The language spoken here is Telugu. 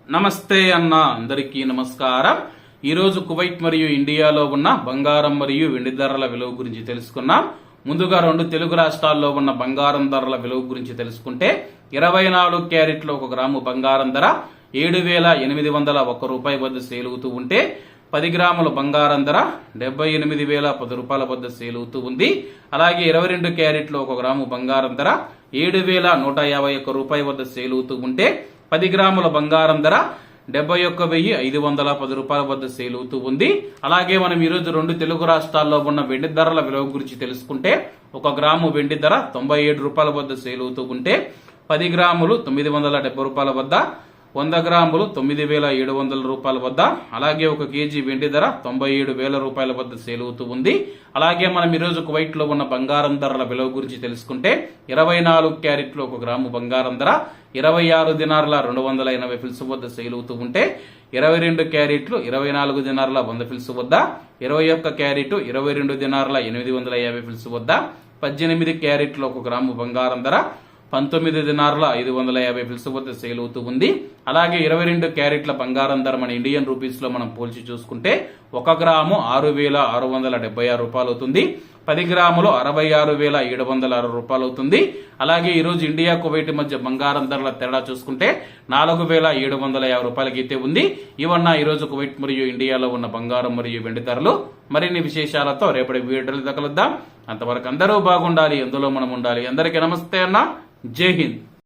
నమస్తే అన్న అందరికీ నమస్కారం. ఈరోజు కువైట్ మరియు ఇండియాలో ఉన్న బంగారం మరియు వెండి ధరల విలువ గురించి తెలుసుకున్నాం. ముందుగా రెండు తెలుగు రాష్ట్రాల్లో ఉన్న బంగారం ధరల విలువ గురించి తెలుసుకుంటే 24 క్యారెట్లు 1 గ్రాము బంగారం ధర 7,801 రూపాయి వద్ద సేల్ అవుతూ ఉంటే 10 గ్రాముల బంగారం ధర 78,010 రూపాయల వద్ద సేల్ అవుతూ ఉంది. అలాగే 22 క్యారెట్లు 1 గ్రాము బంగారం ధర 7,151 రూపాయి వద్ద సేల్ అవుతూ ఉంటే 10 గ్రాముల బంగారం ధర 71,510 రూపాయల వద్ద సేల్ అవుతూ ఉంది. అలాగే మనం ఈరోజు రెండు తెలుగు రాష్ట్రాల్లో ఉన్న వెండి ధరల విలువ గురించి తెలుసుకుంటే 1 గ్రాము వెండి ధర 97 రూపాయల వద్ద సేల్ అవుతూ ఉంటే 10 గ్రాములు 970 రూపాయల వద్ద, 100 గ్రాములు 9,700 రూపాయల వద్ద, అలాగే 1 కేజీ వెండి ధర 97,000 రూపాయల వద్ద సేల్ అవుతూ ఉంది. అలాగే మనం ఈరోజు కువైట్ లో ఉన్న బంగారం ధరల విలువ గురించి తెలుసుకుంటే 24 క్యారెట్లు 1 గ్రాము బంగారం ధర 26 దినార్ల 280 ఫిల్స్ వద్ద సేల్ అవుతూ ఉంటే 22 క్యారెట్లు 24 దినార్ల 100 ఫిల్స్ వద్ద, 21 క్యారెట్ 22 దినార్ల 850 ఫిల్స్ వద్ద, 18 క్యారెట్లు 1 గ్రాము బంగారం ధర 19 దినార్ల 550 ఫిల్స్ వద్ద సేల్ అవుతూ ఉంది. అలాగే 22 క్యారెట్ల బంగారం ధర మన ఇండియన్ రూపీస్ లో మనం పోల్చి చూసుకుంటే 1 గ్రాము 6,676 రూపాయలు అవుతుంది. 10 గ్రాములు 66,706 రూపాయలు అవుతుంది. అలాగే ఈ రోజు ఇండియా కువైట్ మధ్య బంగారం ధరల తేడా చూసుకుంటే 4,750 రూపాయలకి అయితే ఉంది. ఇవన్న ఈ రోజు కువైట్ మరియు ఇండియాలో ఉన్న బంగారం మరియు వెండి ధరలు. మరిన్ని విశేషాలతో రేపటి వీడియోలు కలుద్దాం. అంతవరకు అందరూ బాగుండాలి, అందులో మనం ఉండాలి. అందరికీ నమస్తే అన్న. జై హింద్.